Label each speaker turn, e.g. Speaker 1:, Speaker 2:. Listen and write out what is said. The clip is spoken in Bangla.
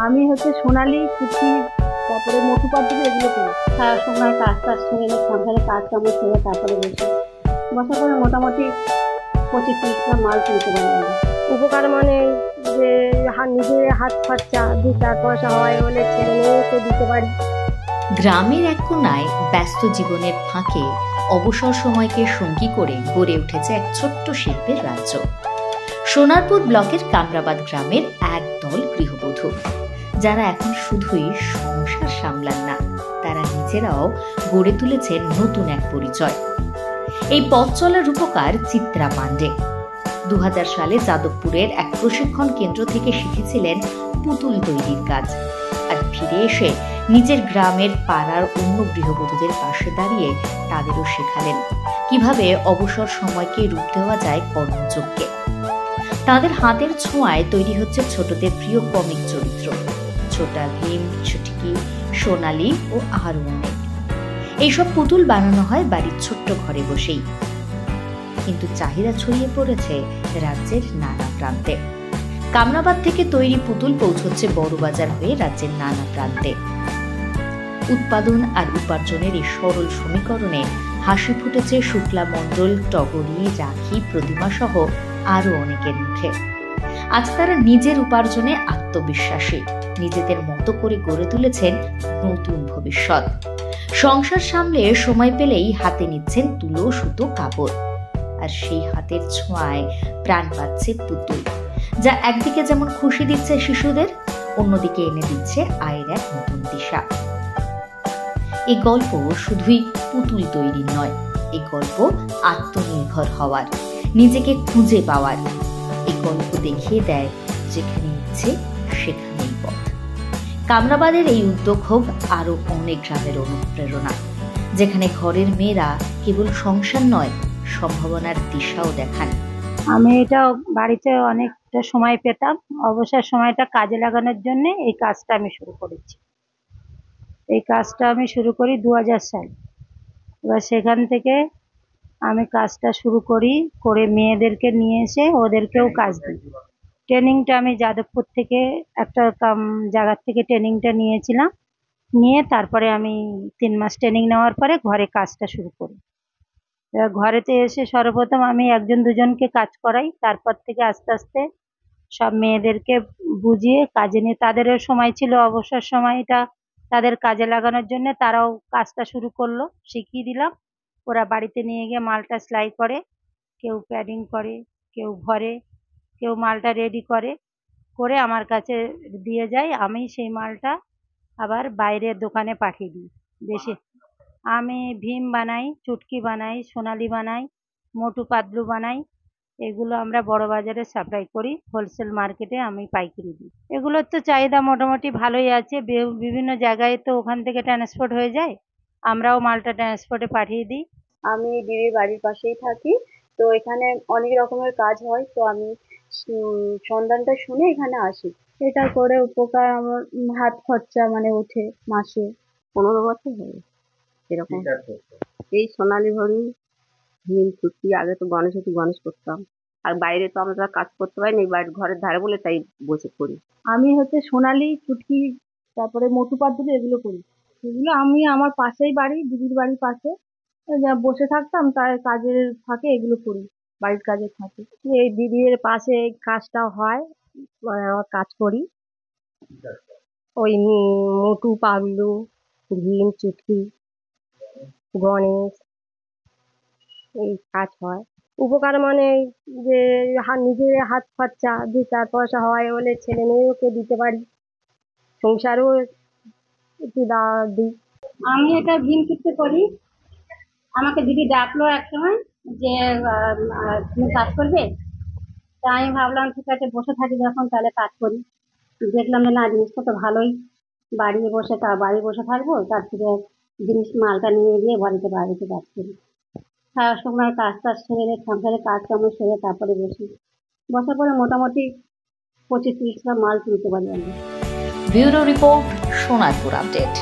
Speaker 1: আমি হচ্ছে সোনালী কুচি, তারপরে মধু পাদ্রি এগুলো করি।
Speaker 2: সারা সময় কাজ টাজ সেরে সংসারে কাজ কাম সেরে তারপরে বসার পরে মোটামুটি 25-30টা মাল তুলতে পারি।
Speaker 3: উপকার মানে যে নিজের হাত খরচা 2-4 পয়সা হয় বলে ছেলে মেয়েকে দিতে পারি।
Speaker 4: গ্রামের এক কোনায় ব্যস্ত জীবনের ফাঁকে অবসর সময়কে সঙ্গী করে গড়ে উঠেছে এক ছোট্ট শিল্পের রাজ্য। সোনারপুর ব্লকের কামরাবাদ গ্রামের এক দল গৃহবধূ, যারা এখন শুধুই সংসার সামলান না, তারা নিজেরাও গড়ে তুলেছেন নতুন এক পরিচয়। এই পথ চলার রূপকার চিত্রা পাণ্ডে 2000 সালে যাদবপুরের এক প্রশিক্ষণ কেন্দ্র থেকে শিখেছিলেন পুতুল তৈরির কাজ, আর ফিরে এসে নিজের গ্রামের পাড়ার অন্য গৃহবধূদের পাশে দাঁড়িয়ে তাদেরও শেখালেন কিভাবে অবসর সময়কে রূপ দেওয়া যায় কর্মযজ্ঞে। তাদের হাতের ছোঁয়ায় তৈরি হচ্ছে ছোটদের প্রিয় কমিক চরিত্র, ছোটা ভীম, ছুটকি, সোনালী ও আরো অনেক। এইসব পুতুল বানানো হয় বাড়ির ছোট্ট ঘরে বসেই, কিন্তু চাহিদা ছড়িয়ে পড়েছে রাজ্যের নানা প্রান্তে। কামরাবাদ থেকে তৈরি পুতুল পৌঁছচ্ছে বড়বাজার হয়ে রাজ্যের নানা প্রান্তে। উৎপাদন আর উপার্জনের এই সরল সমীকরণে হাসি ফুটেছে শুক্লা মণ্ডল, টগরী, রাখি, প্রতিমা সহ আরো অনেকের মুখে। আজ তারা নিজের উপার্জনে আত্মবিশ্বাসী, নিজেদের মতো করে গড়ে তুলেছেন নতুন ভবিষ্যৎ। সংসার সামলে সময় পেলেই হাতে নিচ্ছেন তুলো, সুতো, কাপড়, আর সেই হাতের ছোঁয়ায় প্রাণ পাচ্ছে পুতুল, যা একদিকে যেমন খুশি দিচ্ছে শিশুদের, অন্যদিকে এনে দিচ্ছে আয়ের এক নতুন দিশা। এই গল্প শুধুই পুতুল তৈরি নয়, এই গল্প আত্মনির্ভর হওয়ার, নিজেকে খুঁজে পাওয়ার। এই গল্প দেখিয়ে দেয় যেখানে ইচ্ছে সেখানেই পথ। কামরাবাদের এই উদ্যোগ হোক আরো অনেক গ্রামের অনুপ্রেরণা, যেখানে ঘরের মেয়েরা কেবল সংসার নয়, সম্ভাবনার দিশাও দেখান।
Speaker 1: আমি এটা বাড়িতে অনেকটা সময় পেতাম, অবসর সময়টা কাজে লাগানোর জন্য এই কাজটা আমি শুরু করেছি। এই কাজটা আমি শুরু করি 2000 সালে। এবার সেখান থেকে আমি কাজটা শুরু করে মেয়েদেরকে নিয়ে এসে ওদেরকেও কাজ দিই। ট্রেনিংটা আমি যাদবপুর থেকে একটা জায়গার থেকে ট্রেনিংটা নিয়েছিলাম, নিয়ে তারপরে আমি 3 মাস ট্রেনিং নেওয়ার পরে ঘরে কাজটা শুরু করি। ঘরেতে এসে সর্বপ্রথম আমি 1-2জনকে কাজ করাই, তারপর থেকে আস্তে আস্তে সব মেয়েদেরকে বুঝিয়ে কাজে নিয়ে, তাদেরও সময় ছিল অবসর সময়টা তাদের কাজে লাগানোর জন্য, তারাও কাজটা শুরু করলো, শিখিয়ে দিলাম। ওরা বাড়িতে নিয়ে গিয়ে মালটা সেলাই করে, কেউ প্যাডিং করে, কেউ ভরে, কেউ মালটা রেডি করে আমার কাছে দিয়ে যায়। আমি সেই মালটা আবার বাইরের দোকানে পাঠিয়ে দিই। বেশি আমি ভীম বানাই, চুটকি বানাই, সোনালী বানাই, মোটু পাতলু বানাই। এগুলো আমরা বড় বাজারে সাপ্লাই করি, হোলসেল মার্কেটে আমি পাইকারি দিই। এগুলোর তো চাহিদা মোটামুটি ভালোই আছে, বিভিন্ন জায়গায় তো ওখান থেকে ট্রান্সপোর্ট হয়ে যায়, আমরাও মালটা ট্রান্সপোর্টে পাঠিয়ে দিই।
Speaker 2: আমি দিদির বাড়ির পাশেই থাকি, তো এখানে অনেক রকমের কাজ হয়, তো আমি সন্ধানটা শুনে এখানে আসি। এটা করে উপকার আমার হাত খরচা মানে ওঠে মাসে 15 বছর হয়ে এরকম। এই সোনালী ভরি, ভীম, চুটকি, আগে তো গণেশ করতাম, আর বাইরে তো আমরা কাজ করতে পারিনি, বাড়ির ঘরের ধারে বলে তাই বসে করি।
Speaker 1: আমি হচ্ছে সোনালী, চুটকি, তারপরে মোটু পাতলু এগুলো করি। এগুলো আমি আমার পাশেই বাড়ি, দিদির বাড়ির পাশে বসে থাকতাম, তার কাজের ফাঁকে এগুলো করি, বাড়ির কাজের ফাঁকে। এই দিদির পাশে এই কাজটা হয়, কাজ করি। ওই মোটু পাতলু, ভীম, চুটকি, গণেশ, এই কাজ হয়। উপকার মানে যে নিজের হাত খরচা 2-4 পয়সা হয় বলে ছেলে মেয়েকে দিতে পারি, সংসারও একটু দিই।
Speaker 2: আমি এটা ভীম চুটকি করি। আমাকে দিদি ডাকলো একসময় যে তুমি কাজ করবে, তা আমি ভাবলাম ঠিক আছে বসে থাকি যখন তাহলে কাজ করি। দেখলাম যে না, জিনিসটা তো ভালোই, বাড়ি বসে থাকবো, তার থেকে জিনিস মালটা নিয়ে গিয়ে বাড়িতে কাজ করি। সারা সময় কাজ টাজ সেরে সংসারে কাজ কাম সেরে তারপরে বসার পরে মোটামুটি 25-30টা মাল তুলতে পারি আমি।
Speaker 4: Bureau report, Sonarpur update.